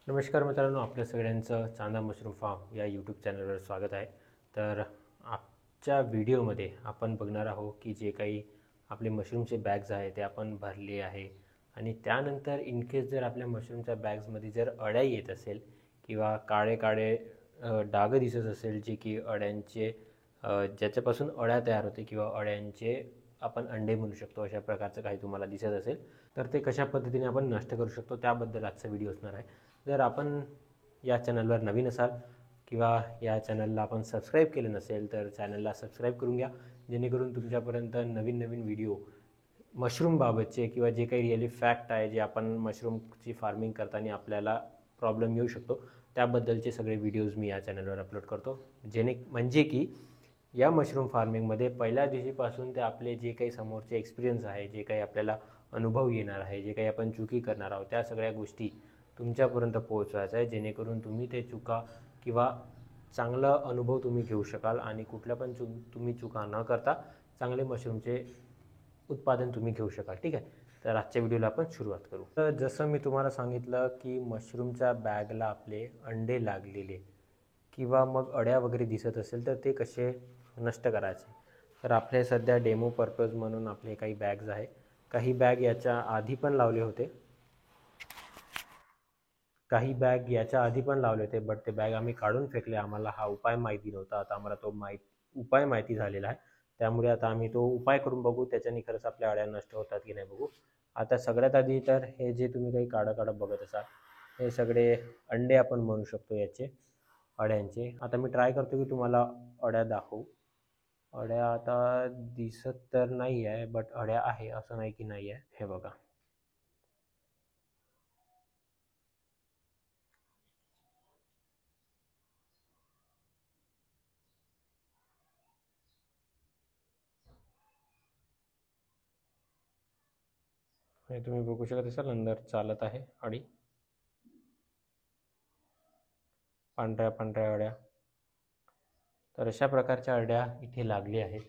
नमस्कार मित्रांनो, आपल्या सगळ्यांचं चांदा मशरूम फार्म या यूट्यूब चॅनलवर स्वागत आहे. तर आजच्या व्हिडिओमध्ये आपण बघणार आहोत की जे काही आपले मशरूमचे बॅग्स आहे ते आपण भरले आहे आणि त्यानंतर इन केस जर आपल्या मशरूमच्या बॅग्समध्ये जर अळ्या येत असेल किंवा काळे काळे डाग दिसत असेल जे की अळ्यांचे ज्याच्यापासून अळ्या तयार होते किंवा अळ्यांचे आपण अंडे म्हणू शकतो, अशा प्रकारचं काही तुम्हाला दिसत असेल तर ते कशा पद्धतीने आपण नष्ट करू शकतो त्याबद्दल आजचा व्हिडिओ असणार आहे. जर आपण या चॅनलवर नवीन असाल किंवा या चॅनलला आपण सबस्क्राईब केलं नसेल तर चॅनलला सबस्क्राईब करून घ्या, जेणेकरून तुमच्यापर्यंत नवीन नवीन व्हिडिओ मशरूमबाबतचे किंवा जे काही रिअली फॅक्ट आहे जे आपण मशरूमची फार्मिंग करताना आपल्याला प्रॉब्लेम येऊ शकतो त्याबद्दलचे सगळे व्हिडिओज मी या चॅनलवर अपलोड करतो. म्हणजे की या मशरूम फार्मिंगमध्ये पहिल्या दिवशीपासून ते आपले जे काही समोरचे एक्सपिरियन्स आहे, जे काही आपल्याला अनुभव येणार आहे, जे काही आपण चुकी करणार आहोत त्या सगळ्या गोष्टी तुमच्यापर्यंत पोहोचवायचं आहे, जेणेकरून तुम्ही ते चुका किंवा चांगला अनुभव तुम्ही घेऊ शकाल आणि कुठल्या पण तुम्ही चुका न करता चांगले मशरूमचे उत्पादन तुम्ही घेऊ शकाल. ठीक आहे, तर आजच्या व्हिडिओला आपण सुरुवात करू. तर जसं मी तुम्हाला सांगितलं की मशरूमच्या बॅगला आपले अंडे लागलेले किंवा मग अळ्या वगैरे दिसत असेल तर ते कसे नष्ट करायचे. तर आपले सध्या डेमो पर्पज म्हणून आपले काही बॅग्स आहे. काही बॅग याच्या आधी पण लावले होते, काही बॅग याच्या आधी पण लावले होते, बट ते बॅग आम्ही काढून फेकले. आम्हाला हा उपाय माहिती नव्हता. आता आम्हाला तो उपाय माहिती झालेला आहे, त्यामुळे आता आम्ही तो उपाय करून बघू, त्याच्याने खरंच आपल्या अळ्या नष्ट होतात की नाही बघू. आता सगळ्यात आधी तर हे जे तुम्ही काही काढा काढा बघत असाल हे सगळे अंडे आपण म्हणू शकतो याचे, अळ्यांचे. आता मी ट्राय करतो की तुम्हाला अळ्या दाखवू. अळ्या आता दिसत तर नाही आहे, बट अळ्या आहे असं नाही की नाही आहे. हे बघा, हे तुम्ही बघू शकत असाल अंदर चालत आहे अळी, पांढऱ्या पांढऱ्या अळ्या. तर अशा प्रकारच्या अळ्या इथे लागली आहेत.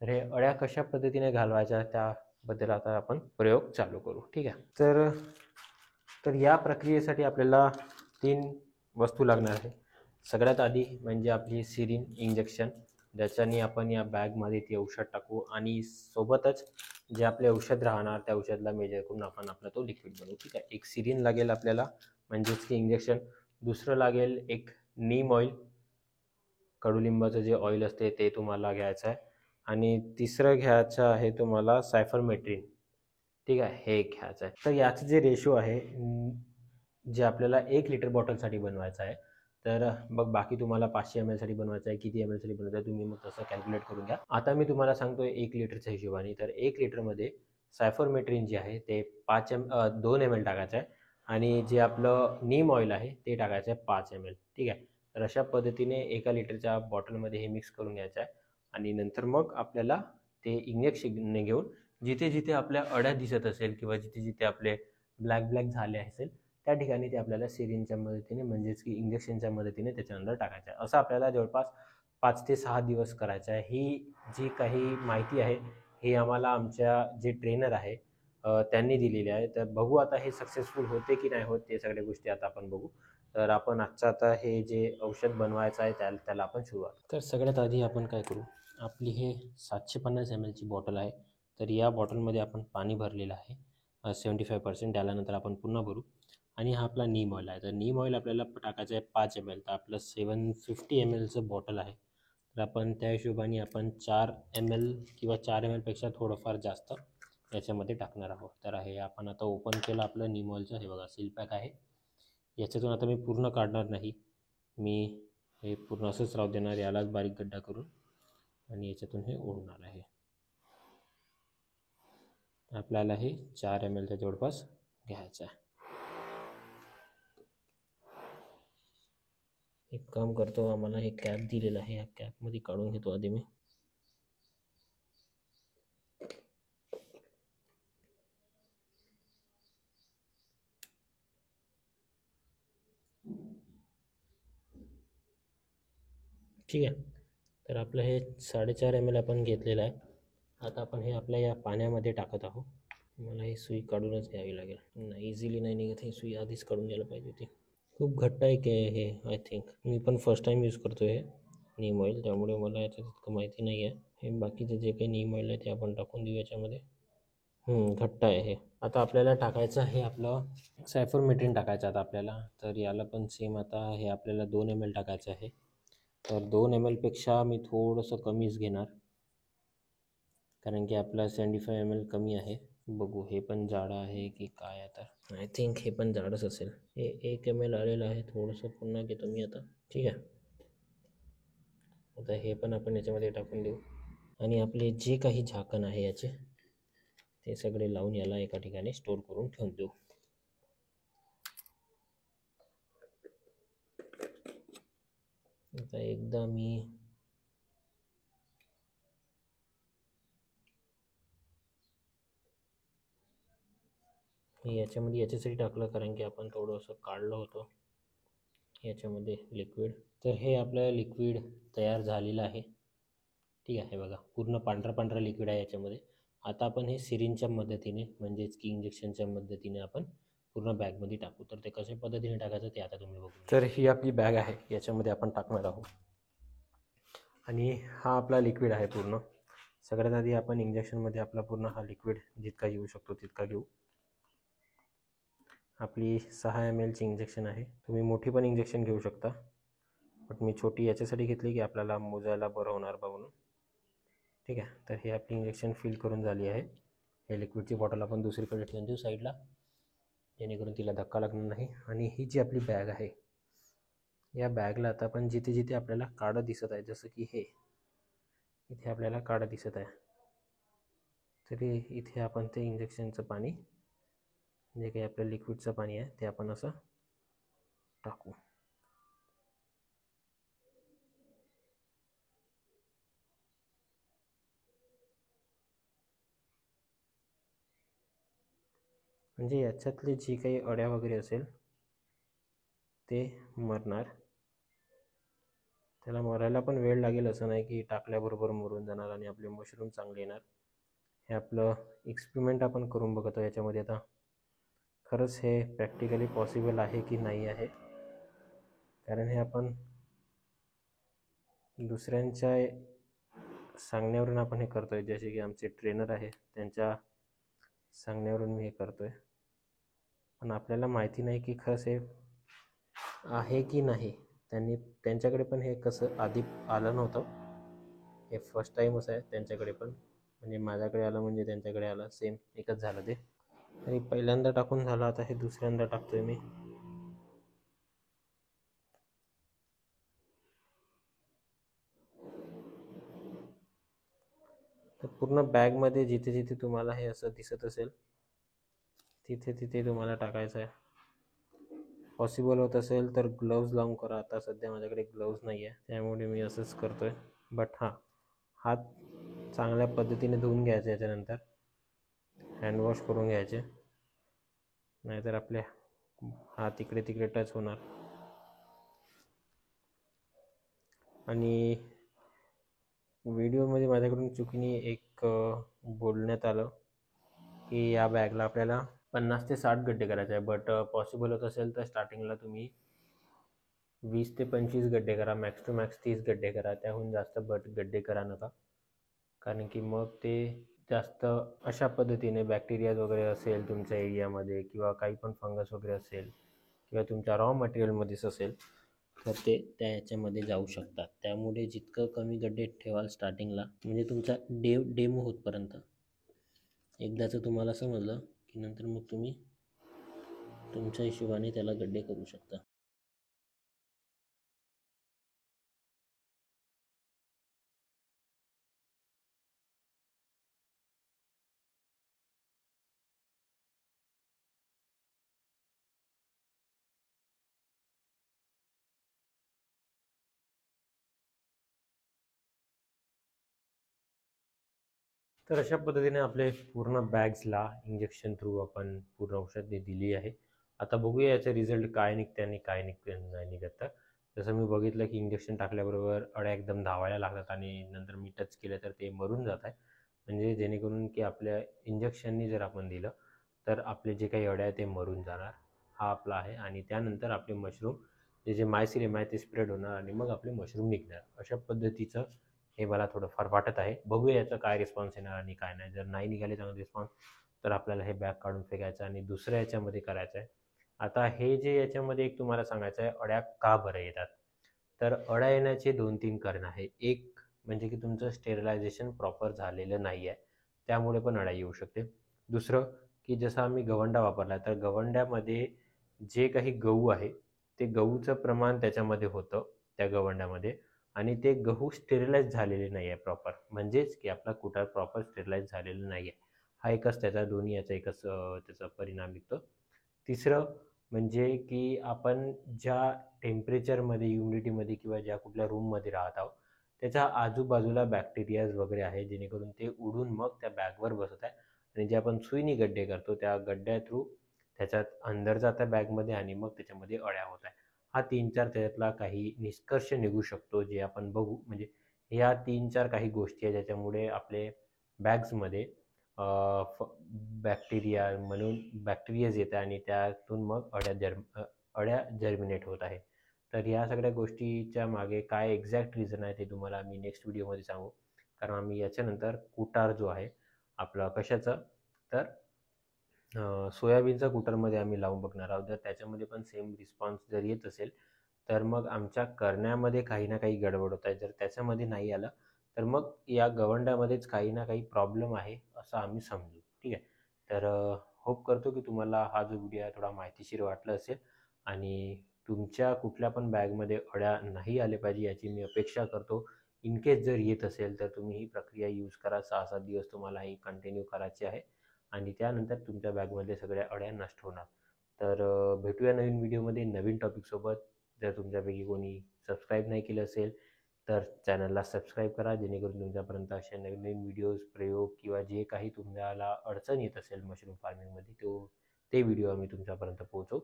तर हे अळ्या कशा पद्धतीने घालवायच्या त्याबद्दल आता आपण प्रयोग चालू करू. ठीक आहे, तर या प्रक्रियेसाठी आपल्याला 3 वस्तू लागणार आहे. सगळ्यात आधी म्हणजे आपली सिरिन इंजेक्शन, ज्याच्याने आपण या बॅगमध्ये ती औषध टाकू आणि सोबतच जे आपले औषध राहणार त्या औषधाला मेजर करून आपण आपला तो लिक्विड बनवू. ठीक आहे, एक सिरिन लागेल आपल्याला म्हणजेच की इंजेक्शन. दुसरं लागेल एक नीम ऑइल, कडुलिंबाचं जे ऑइल असते ते तुम्हाला घ्यायचं आहे. आणि तिसरं घ्यायचं आहे तुम्हाला सायफरमेट्रिन. ठीक आहे, हे एक घ्यायचं आहे. तर याचं जे रेशो आहे जे आपल्याला 1 लिटर बॉटलसाठी बनवायचं आहे, तर मग बाकी तुम्हाला 500 ml साठी बनवायचं आहे, किती ml साठी बनवायचं आहे तुम्ही मग तसं कॅल्क्युलेट करून घ्या. आता मी तुम्हाला सांगतोय 1 लिटरच्या हिशोबाने. तर 1 लिटरमध्ये सायफरमेट्रिन जे आहे ते 2 ml टाकायचं आहे आणि जे आपलं नीम ऑइल आहे ते टाकायचं आहे 5 ml. ठीक आहे, तर अशा पद्धतीने 1 लिटरच्या बॉटलमध्ये हे मिक्स करून घ्यायचं आहे आणि नंतर मग आपल्याला ते इंजेक्शन घेऊन जिथे जिथे आपल्या अळ्या दिसत असेल किंवा जिथे जिथे आपले ब्लॅक ब्लॅक झाले असेल त्या ठिकाणी ते आपल्याला सिरिंजच्या मदतीने म्हणजेच की इंजेक्शनच्या मदतीने त्याच्यानंतर टाकायचं आहे. असं आपल्याला जवळपास 5 ते 6 दिवस करायचं आहे. ही जी काही माहिती आहे ही आम्हाला आमच्या जे ट्रेनर आहे त्यांनी दिलेली आहे. तर बघू आता हे सक्सेसफुल होते की नाही होत, ते सगळ्या गोष्टी आता आपण बघू. तर आपण आजचं आता हे जे औषध बनवायचं आहे त्याला आपण सुरुवात. तर सगळ्यात आधी आपण काय करू, आपली हे 750 ml ची बॉटल आहे. तर या बॉटलमध्ये आपण पाणी भरलेलं आहे 75%. त्यानंतर आपण पुन्हा भरू आणि हा आपला नीम ऑइल आहे. तर नीम ऑइल आपल्याला टाकायचं आहे 5 ml. तर आपलं 750 mlचं बॉटल आहे, तर आपण त्या हिशोबाने आपण 4 ml किंवा 4 ml पेक्षा थोडंफार जास्त याच्यामध्ये टाकणार आहोत. तर हे आपण आता ओपन केलं आपलं नीम ऑइलचं. हे बघा सील पॅक आहे. याच्यातून आता मी पूर्ण काढणार नाही, मी हे पूर्ण असंच राहू देणार, यालाच बारीक गड्डा करून आणि याच्यातून हे ओढणार आहे. आपल्याला हे 4 mlच्या जवळपास घ्यायचं आहे. एक काम करतो, आम्हाला हे कॅप दिलेलं आहे, या कॅपमध्ये काढून घेतो आधी मी. ठीक आहे, तर आपलं हे 4.5 ml आपण घेतलेलं आहे. आता आपण हे आपल्या या पाण्यामध्ये टाकत आहोत. मला ही सुई काढूनच घ्यावी लागेल, नाही इझिली नाही निघत, ही सुई आधीच काढून घ्यायला पाहिजे होती. खूप घट्ट आहे की हे, आय थिंक. मी पण फर्स्ट टाईम यूज करतो हे नीम ऑइल, त्यामुळे मला याचं तितकं माहिती नाही आहे. हे बाकीचे जे काही नीम ऑइल आहे ते आपण टाकून देऊ याच्यामध्ये. घट्ट आहे हे. आता आपल्याला टाकायचं आहे आपलं सायफरमेथ्रिन टाकायचं आता आपल्याला. तर याला पण सेम आता हे आपल्याला 2 ml टाकायचं आहे. तर 2 ml पेक्षा मी थोडंसं कमीच घेणार, कारण की आपला 75 ml कमी आहे. बघू हे पण जाडं आहे की काय आता. आय थिंक हे पण जाडच असेल. हे 1 ml आलेलं आहे. थोडंसं पुन्हा घेतो मी आता. ठीक आहे. आता हे पण आपण याच्यामध्ये टाकून देऊ आणि आपले जे काही झाकण आहे याचे ते सगळे लावून याला एका ठिकाणी स्टोर करून ठेवून देऊ. आता एकदा मी याच्यामध्ये याच्यासाठी टाकलं कारण की आपण थोडंसं काढलं होतं याच्यामध्ये लिक्विड. तर हे आपलं लिक्विड तयार झालेलं आहे. ठीक आहे. बघा पूर्ण पांढरा पांढरा लिक्विड आहे याच्यामध्ये. आता आपण हे सिरिंजच्या मदतीने म्हणजेच की इंजेक्शनच्या मदतीने आपण पूर्ण बॅगमध्ये टाकू. तर ते कशा पद्धतीने टाकायचं ते आता तुम्ही बघू. तर ही आपली बॅग आहे, याच्यामध्ये आपण टाकणार आहोत आणि हा आपला लिक्विड आहे पूर्ण. सगळ्यात आधी आपण इंजेक्शनमध्ये आपला पूर्ण हा लिक्विड जितका घेऊ शकतो तितका घेऊ. आपली 6 ml ची इंजेक्शन आहे. तुम्ही मोठी पण इंजेक्शन घेऊ शकता, बट मी छोटी याच्यासाठी घेतली की आपल्याला मोजायला बरं होणार बा म्हणून. ठीक आहे. तर हे आपली इंजेक्शन फिल करून झाली आहे. हे लिक्विडची बॉटल आपण दुसरीकडे ठेवून देऊ साईडला, जेणेकरून तिला धक्का लागणार नाही. आणि ही जी आपली बॅग आहे, या बॅगला आता आपण जिथे जिथे आपल्याला काळं दिसत आहे, जसं की हे इथे आपल्याला काळं दिसत आहे, तरी इथे आपण ते इंजेक्शनचं पाणी जे काही आपलं लिक्विडचं पाणी आहे ते आपण असं टाकू. म्हणजे याच्यातले जे काही अळ्या वगैरे असेल ते मरणार. त्याला मरायला पण वेळ लागेल, असं नाही की टाकल्याबरोबर मरून जाणार आणि आपले मशरूम चांगले येणार. हे आपलं एक्सपेरिमेंट आपण करून बघतो याच्यामध्ये. आता खरंच हे प्रॅक्टिकली पॉसिबल आहे की नाही आहे, कारण हे आपण दुसऱ्यांच्या सांगण्यावरून आपण हे करतो आहे. जसे की आमचे ट्रेनर आहे त्यांच्या सांगण्यावरून मी हे करतो आहे, पण आपल्याला माहिती नाही की खरंच हे आहे की नाही. त्यांच्याकडे पण हे कसं आधी आलं नव्हतं, हे फर्स्ट टाईमच आहे त्यांच्याकडे पण. म्हणजे माझ्याकडे आलं म्हणजे त्यांच्याकडे आलं, सेम एकच झालं ते. आणि पहिल्यांदा टाकून झालं, आता हे दुसऱ्यांदा टाकतोय मी. तर पूर्ण बॅगमध्ये जिथे जिथे तुम्हाला हे असं दिसत असेल तिथे तिथे तुम्हाला टाकायचं आहे. पॉसिबल होत असेल तर ग्लव्ज लावून करा. आता सध्या माझ्याकडे ग्लव्ज नाही आहे, त्यामुळे मी असंच करतो आहे. बट हां, हात चांगल्या पद्धतीने धुवून घ्यायचे, याच्यानंतर हँडवॉश करून घ्यायचे, नाहीतर आपले हात इकडे तिकडे टच होणार. आणि व्हिडिओमध्ये माझ्याकडून चुकीने एक बोलण्यात आलं की या बॅगला आपल्याला 50 ते 60 गड्डे करायचे आहे. बट पॉसिबल होत असेल तर स्टार्टिंगला तुम्ही 20 ते 25 गड्डे करा, मॅक्स टू मॅक्स 30 गड्डे करा. त्याहून जास्त गड्डे करा नका, कारण की मग ते जास्त अशा पद्धतीने बॅक्टेरियाज वगैरे असेल तुमच्या एरियामध्ये, किंवा काही पण फंगस वगैरे असेल, किंवा तुमच्या रॉ मटेरियलमध्येच असेल, तर ते त्या याच्यामध्ये जाऊ शकतात. त्यामुळे जितकं कमी गड्डे ठेवाल स्टार्टिंगला, म्हणजे तुमचा डेमो होतपर्यंत, एकदाचं तुम्हाला समजलं की नंतर मग तुम्ही तुमच्या हिशोबाने त्याला गड्डे करू शकता. तर अशा पद्धतीने आपले पूर्ण बॅग्सला इंजेक्शन थ्रू आपण पूर्ण औषधे दिली आहे. आता बघूया याचा रिझल्ट काय निघते आणि काय नाही निघत. तर जसं मी बघितलं की इंजेक्शन टाकल्याबरोबर अळ्या एकदम धावायला लागतात आणि नंतर मी टच केलं तर ते मरून जात आहे. म्हणजे जेणेकरून की आपल्या इंजेक्शननी जर आपण दिलं तर आपले जे काही अळ्या ते मरून जाणार. हा आपला आहे आणि त्यानंतर आपले मशरूम जे मायसिलियम आहे ते स्प्रेड होणार आणि मग आपले मशरूम निघणार. अशा पद्धतीचं हे मला थोडंफार वाटत आहे. बघूया याचा काय रिस्पॉन्स येणार आणि काय नाही. जर नाही निघाले चांगले रिस्पॉन्स तर आपल्याला हे बॅग काढून फेकायचं आणि दुसऱ्या याच्यामध्ये करायचं आहे. आता हे जे याच्यामध्ये एक तुम्हाला सांगायचं आहे, अळ्या का बरं येतात? तर अळ्या येण्याचे 2-3 कारण आहे. एक म्हणजे की तुमचं स्टेरिलायझेशन प्रॉपर झालेलं नाही आहे, त्यामुळे पण अळ्या येऊ शकते. दुसरं की जसं आम्ही गवंडा वापरला, तर गवंड्यामध्ये जे काही गहू आहे ते गहूचं प्रमाण त्याच्यामध्ये होतं त्या गवंड्यामध्ये आणि ते गहू स्टेरिलाइज झालेले नाही आहे प्रॉपर, म्हणजेच की आपला कुटार प्रॉपर स्टेरिलाइज झालेलं नाही आहे. हा एकच त्याचा दोन्ही याचा एकच त्याचा परिणाम निघतो. तिसरं म्हणजे की आपण ज्या टेम्परेचरमध्ये, ह्युमिडिटीमध्ये किंवा ज्या कुठल्या रूममध्ये राहत आहोत त्याच्या आजूबाजूला बॅक्टेरियाज वगैरे आहे, जेणेकरून ते उडून मग त्या बॅगवर बसत आहे आणि जे आपण सुईने गड्डे करतो त्या गड्ड्या थ्रू त्याच्यात अंदर जात आहे बॅगमध्ये आणि मग त्याच्यामध्ये अळ्या होत आहे. हा 3-4 त्याच्यातला काही निष्कर्ष निघू शकतो जे आपण बघू. म्हणजे ह्या 3-4 काही गोष्टी आहेत ज्याच्यामुळे आपले बॅग्समध्ये बॅक्टेरिया म्हणून बॅक्टेरियाज येत आहे आणि त्यातून मग अळ्या जर्मिनेट होत आहे. तर या सगळ्या गोष्टीच्या मागे काय एक्झॅक्ट रिझन आहे ते तुम्हाला मी नेक्स्ट व्हिडिओमध्ये सांगू. कारण आम्ही याच्यानंतर कुटार जो आहे आपला कशाचं, तर सोयाबीनचा कुटरमध्ये आम्ही लावून बघणार आहोत. जर त्याच्यामध्ये पण सेम रिस्पॉन्स जर येत असेल तर मग आमच्या करण्यामध्ये काही ना काही गडबड होत आहे. जर त्याच्यामध्ये नाही आलं तर मग या गवंड्यामध्येच काही ना काही प्रॉब्लेम आहे असं आम्ही समजू. ठीक आहे. तर होप करतो की तुम्हाला हा जो व्हिडिओ आहे थोडा माहितीशीर वाटला असेल आणि तुमच्या कुठल्या पण बॅगमध्ये अळ्या नाही आले पाहिजे याची मी अपेक्षा करतो. इन केस जर येत असेल तर तुम्ही ही प्रक्रिया यूज करा. 6-7 दिवस तुम्हाला ही कंटिन्यू करायची आहे आणि त्यानंतर तुमच्या बॅगमधले सगळ्या अळ्या नष्ट होणार. तर भेटूया नवीन व्हिडिओमध्ये नवीन टॉपिकसोबत. जर तुमच्यापैकी कोणी सबस्क्राईब नाही केलं असेल तर चॅनलला सबस्क्राईब करा, जेणेकरून तुमच्यापर्यंत असे नवीन नवीन व्हिडिओज, प्रयोग किंवा जे काही तुम्हाला अडचण येत असेल मशरूम फार्मिंगमध्ये ते व्हिडिओ आम्ही तुमच्यापर्यंत पोहोचवू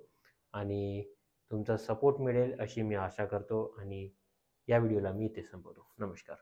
आणि तुमचा सपोर्ट मिळेल अशी मी आशा करतो आणि या व्हिडिओला मी इथे संपवतो. नमस्कार.